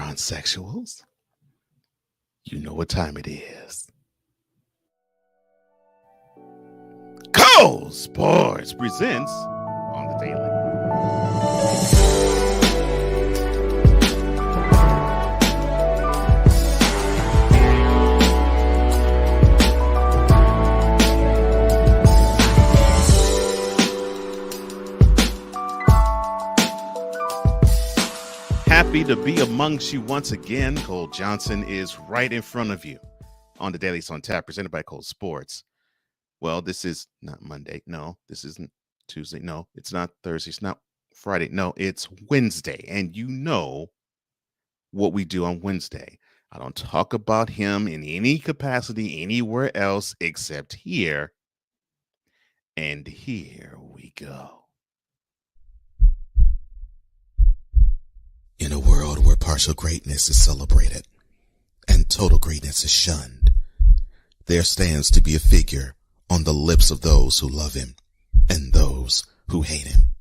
LeBron sexuals, you know what time it is. Cole Sports presents on the daily. Happy to be amongst you once again. Cole Johnson is right in front of you on the Daily's on Tap, presented by Cole Sports. Well, this is not Monday. No, this isn't Tuesday. No, it's not Thursday. It's not Friday. No, it's Wednesday. And you know what we do on Wednesday. I don't talk about him in any capacity anywhere else except here. And here we go. In a world where partial greatness is celebrated and total greatness is shunned, there stands to be a figure on the lips of those who love him and those who hate him.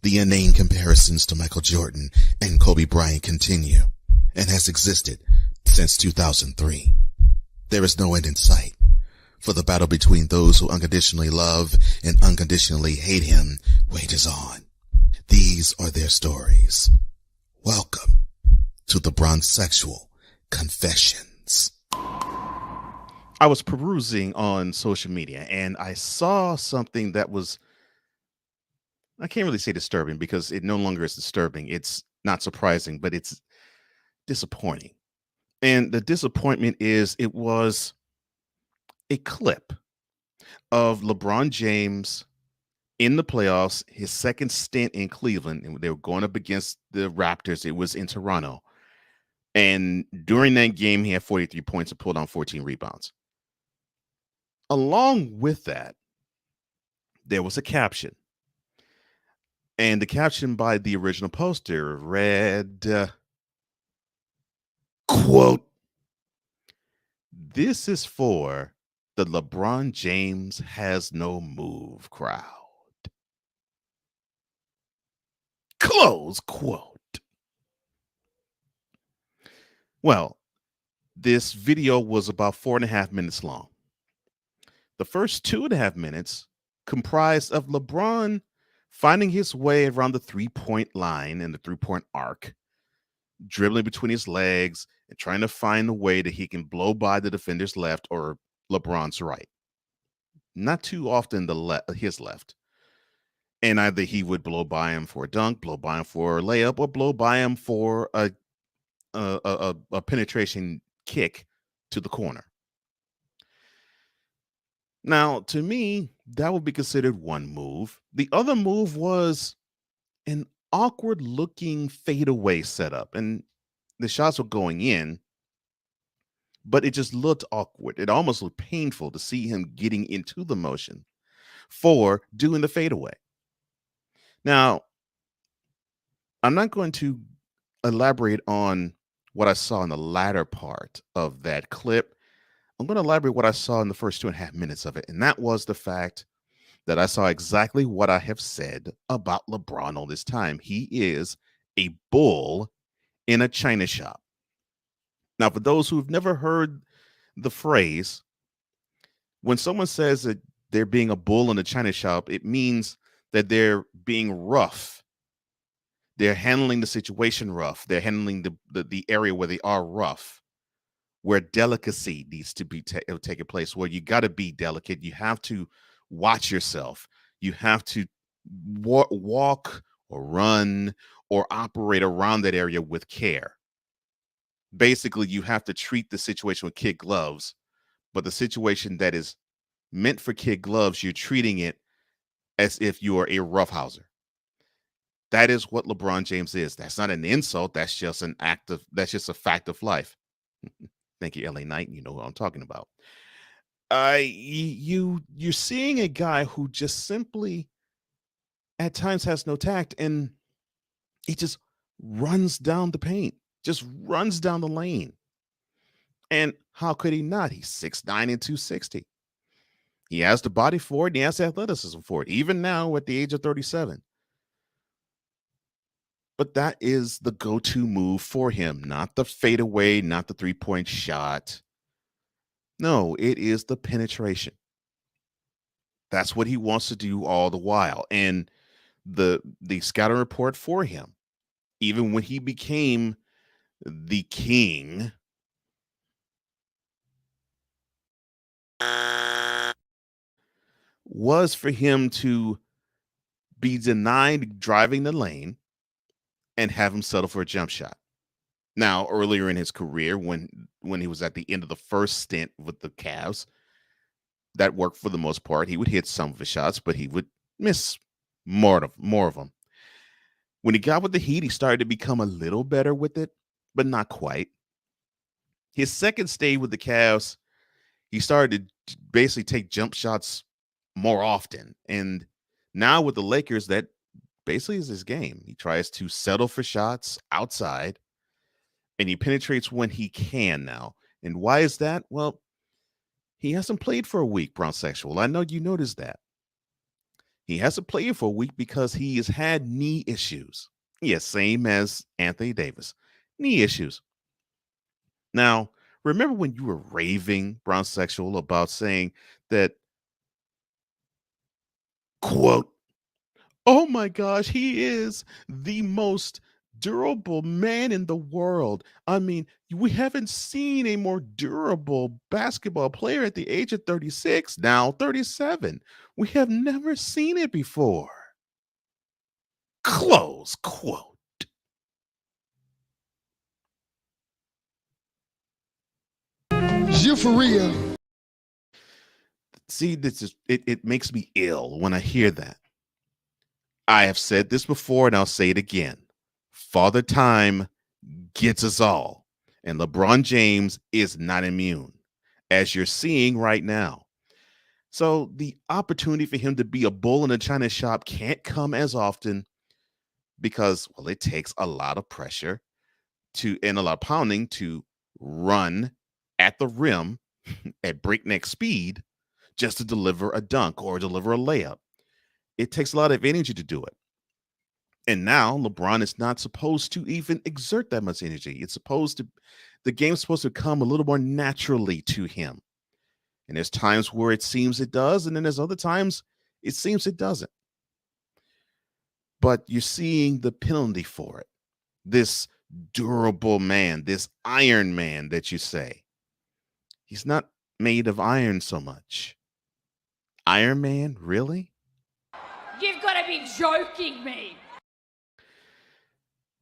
The inane comparisons to Michael Jordan and Kobe Bryant continue and has existed since 2003. There is no end in sight, for the battle between those who unconditionally love and unconditionally hate him wages on. These are their stories. Welcome to the Bronzexual Confessions. I was perusing on social media and I saw something that was, I can't really say disturbing because it no longer is disturbing. It's not surprising, but it's disappointing. And the disappointment is it was a clip of LeBron James in the playoffs, his second stint in Cleveland, and they were going up against the Raptors. It was in Toronto. And during that game, he had 43 points and pulled on 14 rebounds. Along with that, there was a caption. And the caption by the original poster read, quote, "This is for the LeBron James has no move crowd." Close quote. Well, this video was about 4.5 minutes long. The first 2.5 minutes comprised of LeBron finding his way around the three-point line and the three-point arc, dribbling between his legs and trying to find a way that he can blow by the defender's left or LeBron's right. Not too often his left. And either he would blow by him for a dunk, blow by him for a layup, or blow by him for a penetration kick to the corner. Now, to me, that would be considered one move. The other move was an awkward-looking fadeaway setup, and the shots were going in, but it just looked awkward. It almost looked painful to see him getting into the motion for doing the fadeaway. Now, I'm not going to elaborate on what I saw in the latter part of that clip. I'm going to elaborate what I saw in the first 2.5 minutes of it. And that was the fact that I saw exactly what I have said about LeBron all this time. He is a bull in a china shop. Now, for those who've never heard the phrase, when someone says that they're being a bull in a china shop, it means that they're being rough. They're handling the situation rough. They're handling the area where they are rough, where delicacy needs to be taking place, where you got to be delicate. You have to watch yourself. You have to walk or run or operate around that area with care. Basically, you have to treat the situation with kid gloves, but the situation that is meant for kid gloves, you're treating it as if you are a roughhouser. That is what LeBron James is. That's not an insult. That's just that's just a fact of life. Thank you, LA Knight. You know what I'm talking about. You're seeing a guy who just simply at times has no tact, and he just runs down the paint, just runs down the lane. And how could he not? He's 6'9" and 260. He has the body for it, and he has the athleticism for it, even now at the age of 37. But that is the go to move for him, not the fadeaway, not the 3-point shot. No, it is the penetration. That's what he wants to do all the while. And the scouting report for him, even when he became the king, was for him to be denied driving the lane and have him settle for a jump shot. Now, earlier in his career, when he was at the end of the first stint with the Cavs, that worked for the most part. He would hit some of his shots, but he would miss more of them. When he got with the Heat, he started to become a little better with it, but not quite. His second stay with the Cavs, he started to basically take jump shots more often. And now with the Lakers, that basically is his game. He tries to settle for shots outside and he penetrates when he can now. And why is that? Well, he hasn't played for a week, Brown Sexual. I know you noticed that. He hasn't played for a week because he has had knee issues. Yes, same as Anthony Davis. Knee issues. Now, remember when you were raving, Brown Sexual, about saying that, quote, oh my gosh, he is the most durable man in the world. I mean, we haven't seen a more durable basketball player at the age of 36, now 37. We have never seen it before. Close quote. Is you for real? See, this is it makes me ill when I hear that. I have said this before and I'll say it again. Father Time gets us all. And LeBron James is not immune, as you're seeing right now. So the opportunity for him to be a bull in a china shop can't come as often because, well, it takes a lot of pressure to and a lot of pounding to run at the rim at breakneck speed just to deliver a dunk or deliver a layup. It takes a lot of energy to do it. And now LeBron is not supposed to even exert that much energy. The game's supposed to come a little more naturally to him. And there's times where it seems it does, and then there's other times it seems it doesn't. But you're seeing the penalty for it. This durable man, this Iron Man that you say. He's not made of iron so much. Iron Man, really? You've got to be joking me.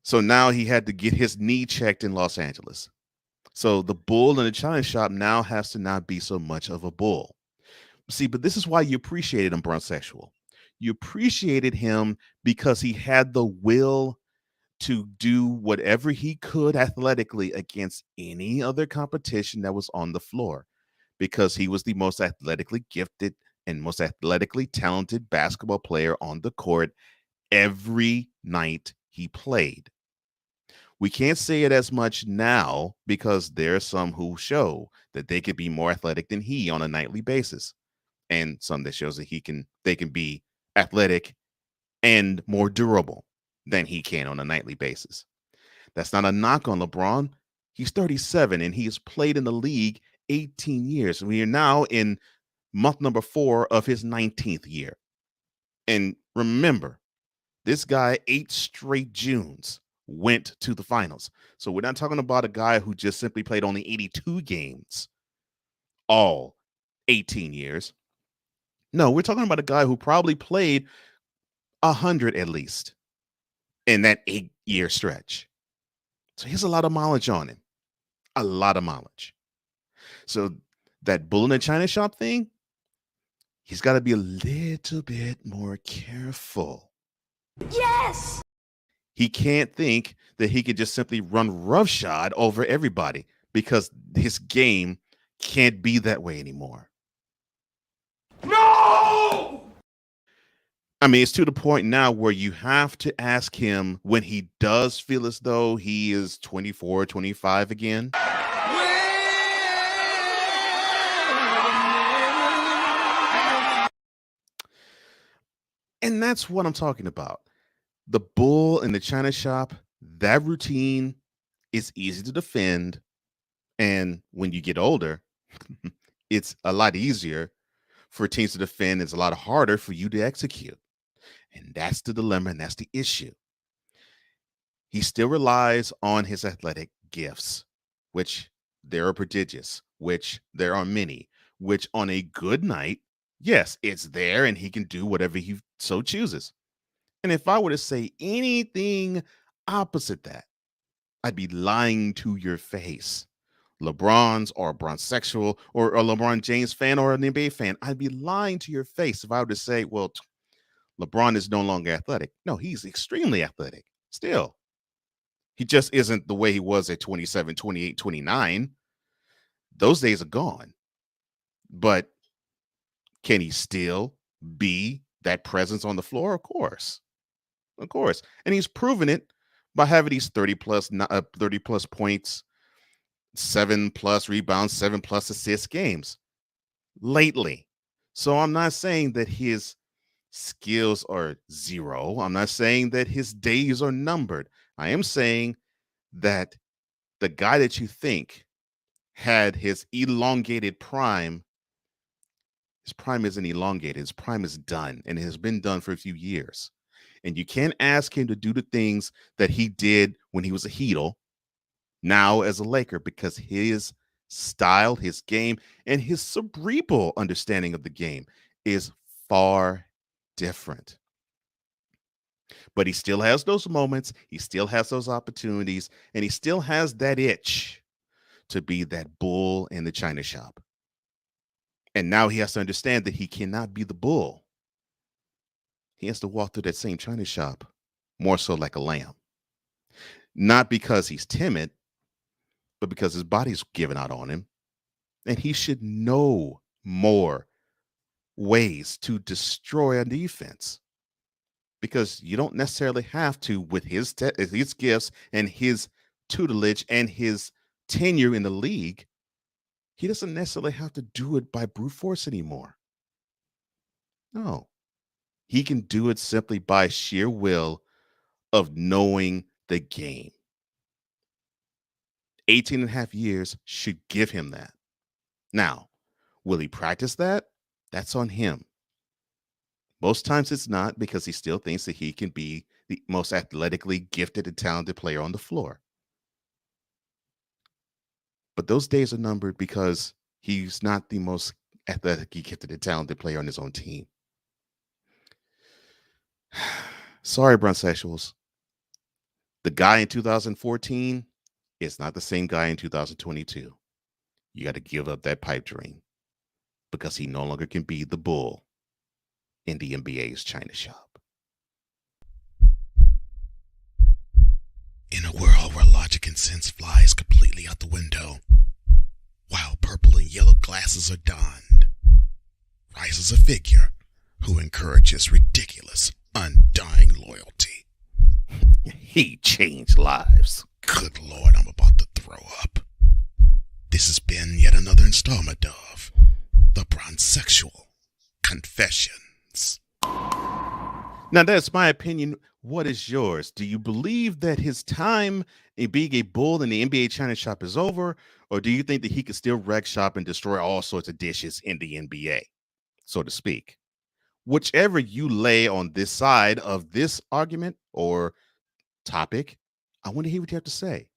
So now he had to get his knee checked in Los Angeles. So the bull in the china shop now has to not be so much of a bull. See, but this is why you appreciated him, Bronsexual. You appreciated him because he had the will to do whatever he could athletically against any other competition that was on the floor, because he was the most athletically gifted and most athletically talented basketball player on the court every night he played. We can't say it as much now because there are some who show that they could be more athletic than he on a nightly basis, and some that shows that they can be athletic and more durable than he can on a nightly basis. That's not a knock on LeBron. He's 37 and he has played in the league 18 years. We are now in month number 4 of his 19th year. And remember, this guy 8 straight Junes went to the finals. So we're not talking about a guy who just simply played only 82 games all 18 years. No, we're talking about a guy who probably played 100 at least in that 8-year stretch. So he has a lot of mileage on him. A lot of mileage. So that bull in the china shop thing, he's got to be a little bit more careful. Yes! He can't think that he could just simply run roughshod over everybody because his game can't be that way anymore. No! I mean, it's to the point now where you have to ask him when he does feel as though he is 24, 25 again. And that's what I'm talking about. The bull in the china shop, that routine is easy to defend. And when you get older, it's a lot easier for teams to defend. It's a lot harder for you to execute. And that's the dilemma and that's the issue. He still relies on his athletic gifts, which there are prodigious, which there are many, which on a good night, yes, it's there and he can do whatever he so chooses. And if I were to say anything opposite that, I'd be lying to your face. LeBron's or a bronzexual or a LeBron James fan or an NBA fan, I'd be lying to your face if I were to say, well, LeBron is no longer athletic. No, he's extremely athletic still. He just isn't the way he was at 27, 28, 29. Those days are gone. But can he still be that presence on the floor? Of course. Of course. And he's proven it by having these 30 plus points, 7 plus rebounds, 7 plus assists games lately. So I'm not saying that his skills are zero. I'm not saying that his days are numbered. I am saying that the guy that you think had his elongated prime, his prime isn't elongated. His prime is done and it has been done for a few years. And you can't ask him to do the things that he did when he was a Heatle now as a Laker because his style, his game, and his cerebral understanding of the game is far different. But he still has those moments, he still has those opportunities, and he still has that itch to be that bull in the china shop. And now he has to understand that he cannot be the bull. He has to walk through that same china shop more so like a lamb. Not because he's timid, but because his body's giving out on him. And he should know more ways to destroy a defense. Because you don't necessarily have to, with his gifts and his tutelage and his tenure in the league, he doesn't necessarily have to do it by brute force anymore. No, he can do it simply by sheer will of knowing the game. 18 and a half years should give him that. Now, will he practice that? That's on him. Most times it's not because he still thinks that he can be the most athletically gifted and talented player on the floor. But those days are numbered because he's not the most athletically gifted and talented player on his own team. Sorry, bronzexuals. The guy in 2014 is not the same guy in 2022. You got to give up that pipe dream because he no longer can be the bull in the NBA's china shop. In a world where logic and sense flies completely out the window, while purple and yellow glasses are donned, rises a figure who encourages ridiculous, undying loyalty. He changed lives. Good Lord, I'm about to throw up. This has been yet another installment of The Bronzexual Confessions. Now, that's my opinion. What is yours? Do you believe that his time in being a bull in the NBA china shop is over? Or do you think that he could still wreck shop and destroy all sorts of dishes in the NBA, so to speak? Whichever you lay on this side of this argument or topic, I want to hear what you have to say.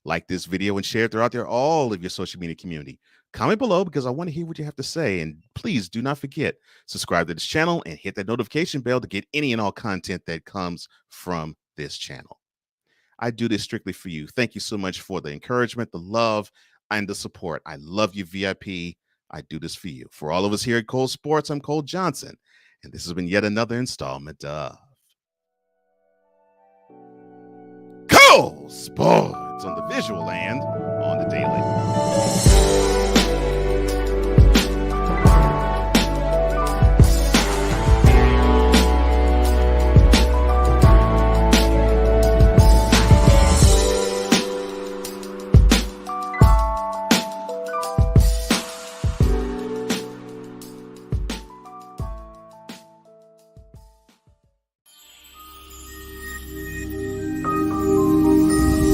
Like this video and share it throughout there, all of your social media community. Comment below because I want to hear what you have to say. And please do not forget, subscribe to this channel and hit that notification bell to get any and all content that comes from this channel. I do this strictly for you. Thank you so much for the encouragement, the love, and the support. I love you, VIP. I do this for you. For all of us here at Cole Sports, I'm Cole Johnson, and this has been yet another installment of Cole Sports on the visual and on the daily.